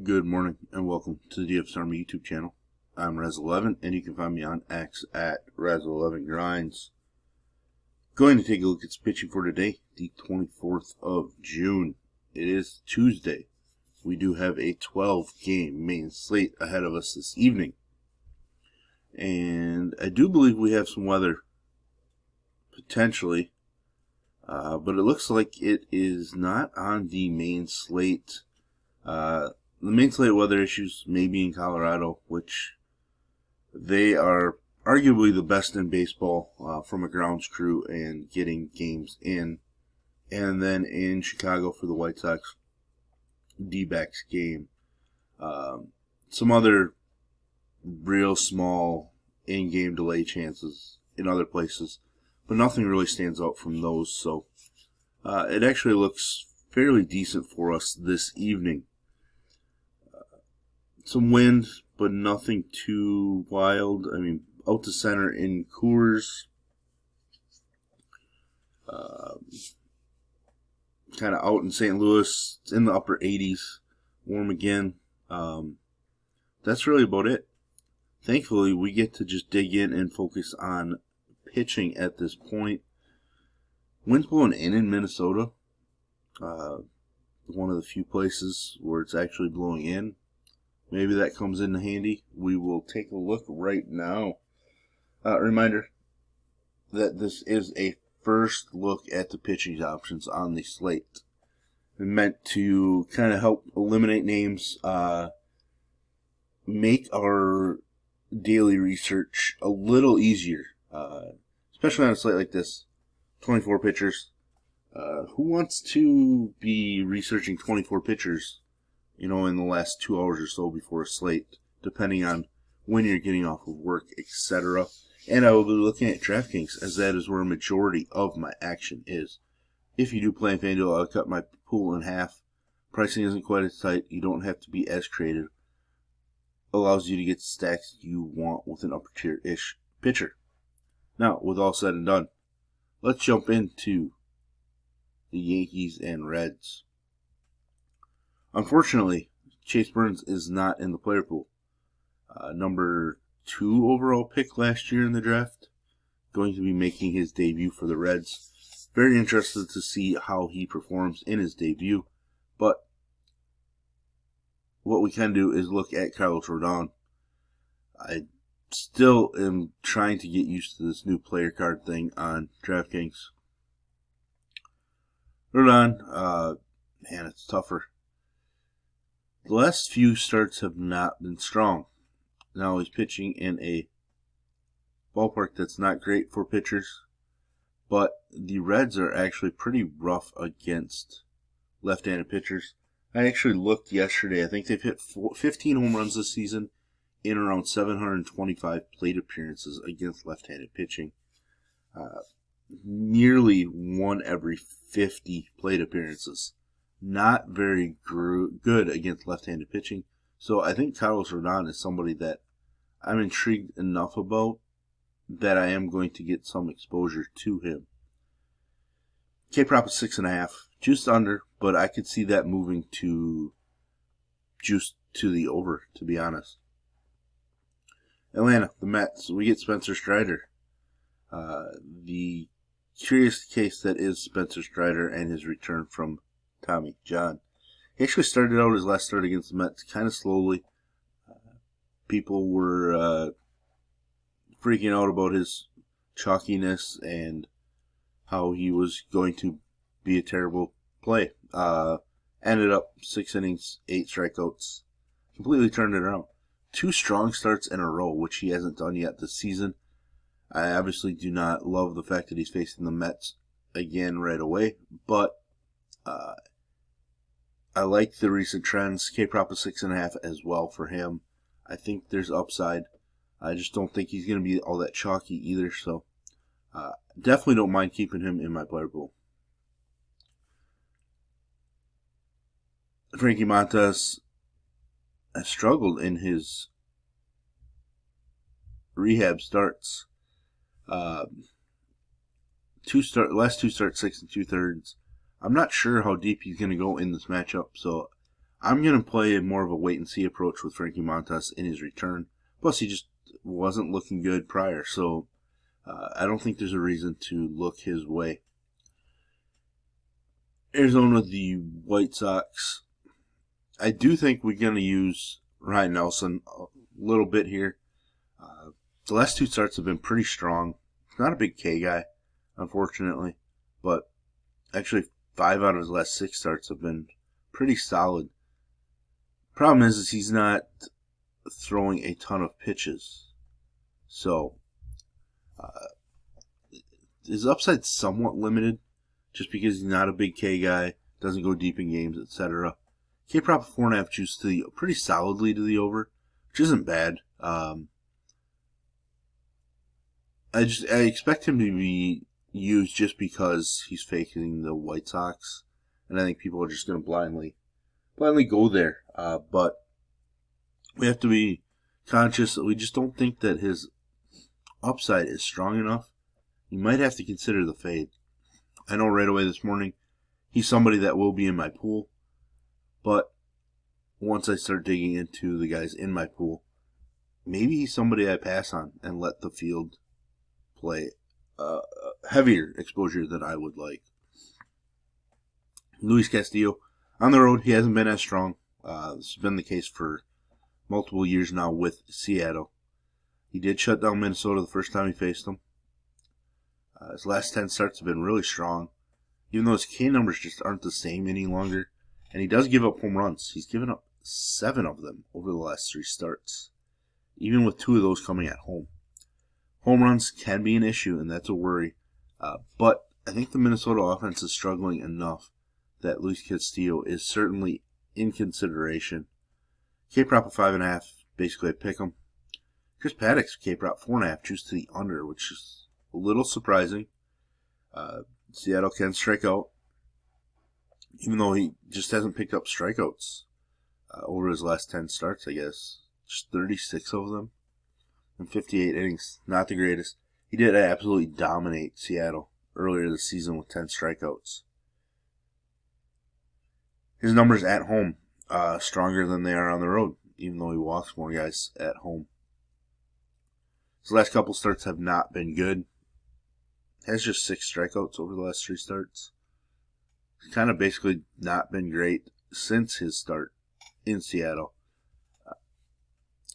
Good morning and welcome to the DFS Army YouTube channel. I'm Razzle11 and you can find me on X at Razzle11Grinds. Going to take a look at some pitching for today, the 24th of June. It is Tuesday. We do have a 12-game main slate ahead of us this evening. And I do believe we have some weather, potentially. But it looks like it is not on the main slate. The main slate weather issues may be in Colorado, which they are arguably the best in baseball from a grounds crew and getting games in. And then in Chicago for the White Sox D-backs game. Some other real small in-game delay chances in other places, but nothing really stands out from those. So it actually looks fairly decent for us this evening. Some wind, but nothing too wild. I mean, out to center in Coors. Kind of out in St. Louis. It's in the upper 80s. Warm again. That's really about it. Thankfully, we get to just dig in and focus on pitching at this point. Wind's blowing in Minnesota. One of the few places where it's actually blowing in. Maybe that comes in handy. We will take a look right now. Reminder that this is a first look at the pitching options on the slate. Meant to kind of help eliminate names, make our daily research a little easier, especially on a slate like this. 24 pitchers. Who wants to be researching 24 pitchers, in the last 2 hours or so before a slate, depending on when you're getting off of work, etc. And I will be looking at DraftKings, as that is where a majority of my action is. If you do play in FanDuel, I'll cut my pool in half. Pricing isn't quite as tight. You don't have to be as creative. Allows you to get stacks you want with an upper tier-ish pitcher. Now, with all said and done, let's jump into the Yankees and Reds. Unfortunately, Chase Burns is not in the player pool. Number 2 overall pick last year in the draft. Going to be making his debut for the Reds. Very interested to see how he performs in his debut. But what we can do is look at Carlos Rodon. I still am trying to get used to this new player card thing on DraftKings. Rodon, man, it's tougher. The last few starts have not been strong. Now he's pitching in a ballpark that's not great for pitchers, but the Reds are actually pretty rough against left-handed pitchers. I actually looked yesterday. I think they've hit 15 home runs this season in around 725 plate appearances against left-handed pitching. Nearly 1 every 50 plate appearances. Not very good against left-handed pitching. So I think Carlos Rodon is somebody that I'm intrigued enough about that I am going to get some exposure to him. K-prop is 6.5. Juiced under, but I could see that moving to juice to the over, to be honest. Atlanta, the Mets. We get Spencer Strider. The curious case that is Spencer Strider and his return from Tommy John. He actually started out his last start against the Mets kind of slowly. People were freaking out about his chalkiness and how he was going to be a terrible play. Ended up 6 innings, 8 strikeouts. Completely turned it around. 2 strong starts in a row, which he hasn't done yet this season. I obviously do not love the fact that he's facing the Mets again right away, but I like the recent trends. K-prop is 6.5 as well for him. I think there's upside. I just don't think he's going to be all that chalky either, so definitely don't mind keeping him in my player pool. Frankie Montas has struggled in his rehab starts. Last 2 starts, 6 2/3. I'm not sure how deep he's going to go in this matchup, so I'm going to play more of a wait-and-see approach with Frankie Montas in his return. Plus, he just wasn't looking good prior, so I don't think there's a reason to look his way. Arizona, the White Sox. I do think we're going to use Ryan Nelson a little bit here. The last two starts have been pretty strong. He's not a big K guy, unfortunately, but actually 5 out of his last 6 starts have been pretty solid. Problem is he's not throwing a ton of pitches. So, his upside's somewhat limited just because he's not a big K guy, doesn't go deep in games, etc. K prop 4.5 juice to the pretty solidly to the over, which isn't bad. I expect him to be used just because he's facing the White Sox, and I think people are just going to blindly go there. But we have to be conscious that we just don't think that his upside is strong enough. You might have to consider the fade. I know right away this morning he's somebody that will be in my pool, but once I start digging into the guys in my pool, maybe he's somebody I pass on and let the field play heavier exposure than I would like. Luis Castillo, on the road, he hasn't been as strong. This has been the case for multiple years now with Seattle. He did shut down Minnesota the first time he faced them. His last 10 starts have been really strong, even though his K numbers just aren't the same any longer. And he does give up home runs. He's given up 7 of them over the last 3 starts, even with 2 of those coming at home. Home runs can be an issue, and that's a worry. But I think the Minnesota offense is struggling enough that Luis Castillo is certainly in consideration. K-prop of 5.5, basically I pick him. Chris Paddock's K-prop 4.5, juice to the under, which is a little surprising. Seattle can strike out, even though he just hasn't picked up strikeouts over his last 10 starts, I guess. Just 36 of them in 58 innings. Not the greatest. He did absolutely dominate Seattle earlier this season with 10 strikeouts. His numbers at home stronger than they are on the road, even though he walks more guys at home. His last couple starts have not been good. Has just 6 strikeouts over the last 3 starts. He's kind of basically not been great since his start in Seattle.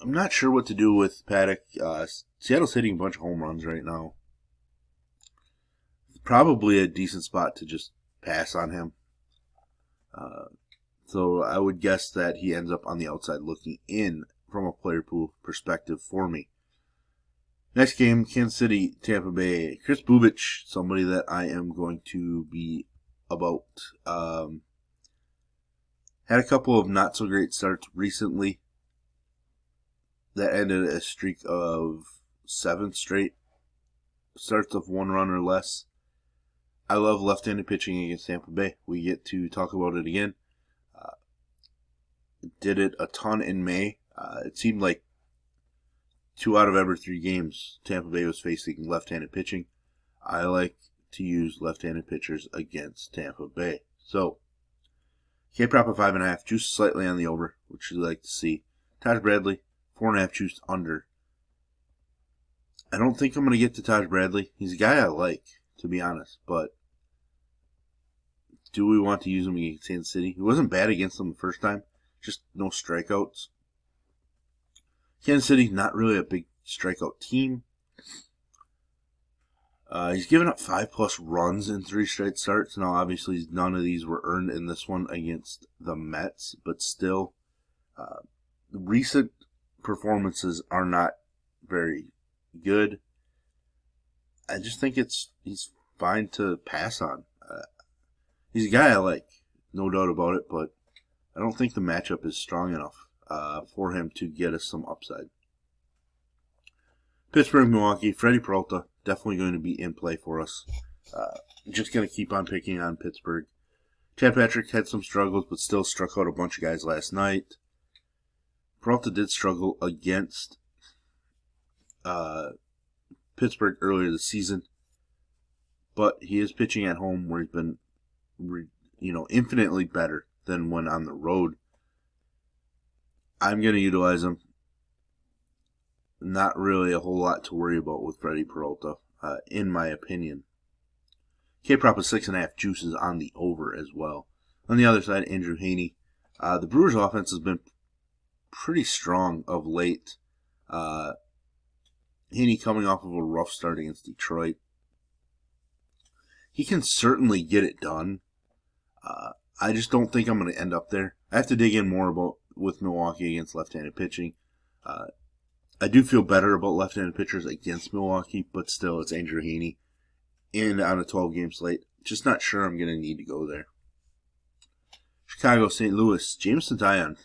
I'm not sure what to do with Paddock. Seattle's hitting a bunch of home runs right now. Probably a decent spot to just pass on him. So I would guess that he ends up on the outside looking in from a player pool perspective for me. Next game, Kansas City, Tampa Bay. Chris Bubich, somebody that I am going to be about. Had a couple of not so great starts recently that ended a streak of 7 straight starts of 1 run or less. I love left-handed pitching against Tampa Bay. We get to talk about it again. Did it a ton in May. It seemed like 2 out of every 3 games Tampa Bay was facing left-handed pitching. I like to use left-handed pitchers against Tampa Bay. So, K-prop of 5.5, juice slightly on the over, which you'd like to see. Taj Bradley, 4.5 juice under. I don't think I'm going to get to Taj Bradley. He's a guy I like, to be honest, but do we want to use him against Kansas City? He wasn't bad against them the first time, just no strikeouts. Kansas City, not really a big strikeout team. He's given up 5+ runs in 3 straight starts. Now, obviously, none of these were earned in this one against the Mets, but still, recent performances are not very good. I just think he's fine to pass on. He's a guy I like, no doubt about it, but I don't think the matchup is strong enough for him to get us some upside. Pittsburgh, Milwaukee, Freddie Peralta, definitely going to be in play for us. Just going to keep on picking on Pittsburgh. Chad Patrick had some struggles, but still struck out a bunch of guys last night. Peralta did struggle against Pittsburgh earlier this season, but he is pitching at home where he's been, infinitely better than when on the road. I'm going to utilize him. Not really a whole lot to worry about with Freddie Peralta, in my opinion. K-Prop is 6.5, juices on the over as well. On the other side, Andrew Heaney. The Brewers' offense has been pretty strong of late. Heaney coming off of a rough start against Detroit. He can certainly get it done. I just don't think I'm going to end up there. I have to dig in more about with Milwaukee against left-handed pitching. I do feel better about left-handed pitchers against Milwaukee, but still, it's Andrew Heaney. And on a 12-game slate, just not sure I'm going to need to go there. Chicago, St. Louis, Jameson Taillon.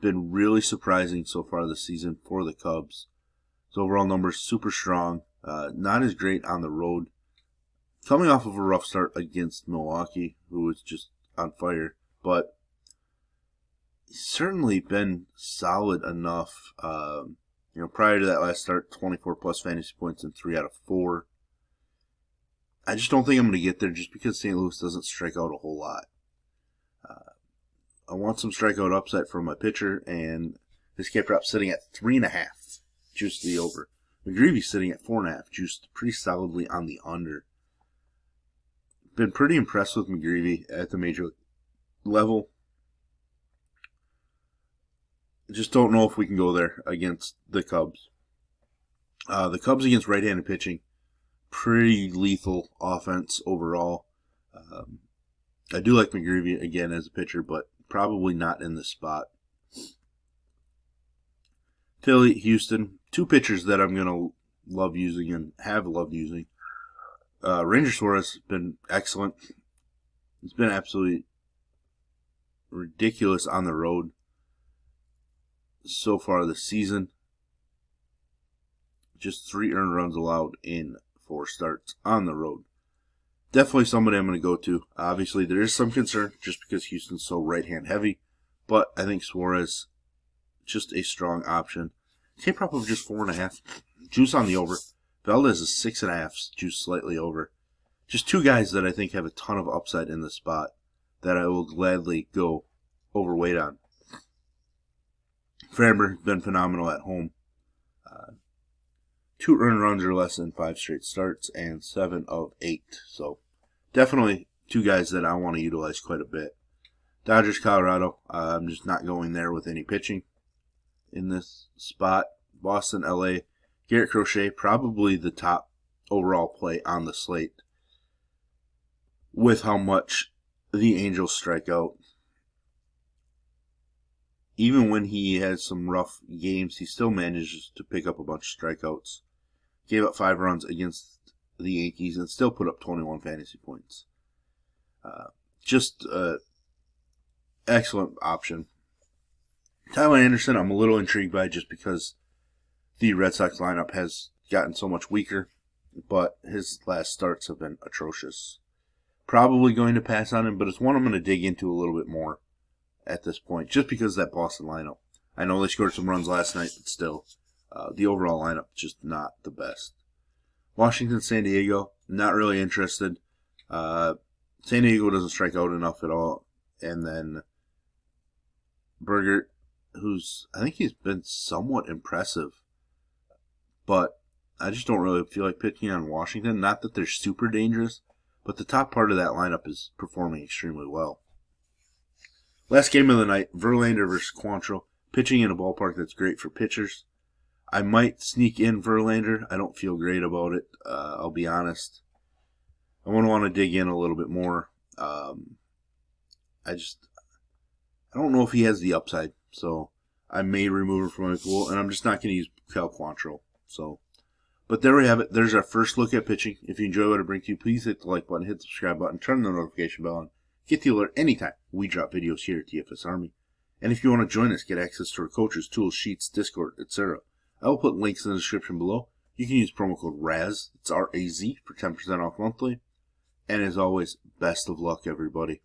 Been really surprising so far this season for the Cubs. His overall numbers super strong. Not as great on the road. Coming off of a rough start against Milwaukee, who was just on fire. But he's certainly been solid enough. Prior to that last start, 24-plus fantasy points in 3 out of 4. I just don't think I'm going to get there just because St. Louis doesn't strike out a whole lot. I want some strikeout upside from my pitcher, and his K-Prop sitting at 3.5, juiced to the over. McGreevy's sitting at 4.5, juiced pretty solidly on the under. Been pretty impressed with McGreevy at the major level. Just don't know if we can go there against the Cubs. The Cubs against right-handed pitching, pretty lethal offense overall. I do like McGreevy again as a pitcher, but probably not in this spot. Philly, Houston, 2 pitchers that I'm going to love using and have loved using. Ranger Suarez has been excellent. It's been absolutely ridiculous on the road so far this season. Just 3 earned runs allowed in 4 starts on the road. Definitely somebody I'm going to go to. Obviously, there is some concern just because Houston's so right-hand heavy, but I think Suarez, just a strong option. K-Prop of just 4.5. Juice on the over. Valdez is 6.5, juice slightly over. Just 2 guys that I think have a ton of upside in this spot that I will gladly go overweight on. Framber's been phenomenal at home. 2 earned runs or less in 5 straight starts and 7 of 8. So definitely 2 guys that I want to utilize quite a bit. Dodgers, Colorado. I'm just not going there with any pitching in this spot. Boston, LA. Garrett Crochet, probably the top overall play on the slate with how much the Angels strike out. Even when he has some rough games, he still manages to pick up a bunch of strikeouts. Gave up 5 runs against the Yankees and still put up 21 fantasy points. Just excellent option. Tyler Anderson, I'm a little intrigued by just because the Red Sox lineup has gotten so much weaker, but his last starts have been atrocious. Probably going to pass on him, but it's one I'm going to dig into a little bit more at this point, just because of that Boston lineup. I know they scored some runs last night, but still, the overall lineup just not the best. Washington, San Diego, not really interested. San Diego doesn't strike out enough at all. And then Bergert, I think he's been somewhat impressive, but I just don't really feel like pitching on Washington. Not that they're super dangerous, but the top part of that lineup is performing extremely well. Last game of the night, Verlander versus Quantrill. Pitching in a ballpark that's great for pitchers. I might sneak in Verlander. I don't feel great about it. I'll be honest. I want to dig in a little bit more. I don't know if he has the upside, so I may remove him from my pool, and I'm just not going to use Cal Quantrill. But there we have it. There's our first look at pitching. If you enjoy what I bring to you, please hit the like button, hit the subscribe button, turn the notification bell on. Get the alert anytime we drop videos here at DFS Army. And if you want to join us, get access to our coaches, tools, sheets, Discord, etc. I will put links in the description below. You can use promo code RAZ, it's R-A-Z, for 10% off monthly. And as always, best of luck, everybody.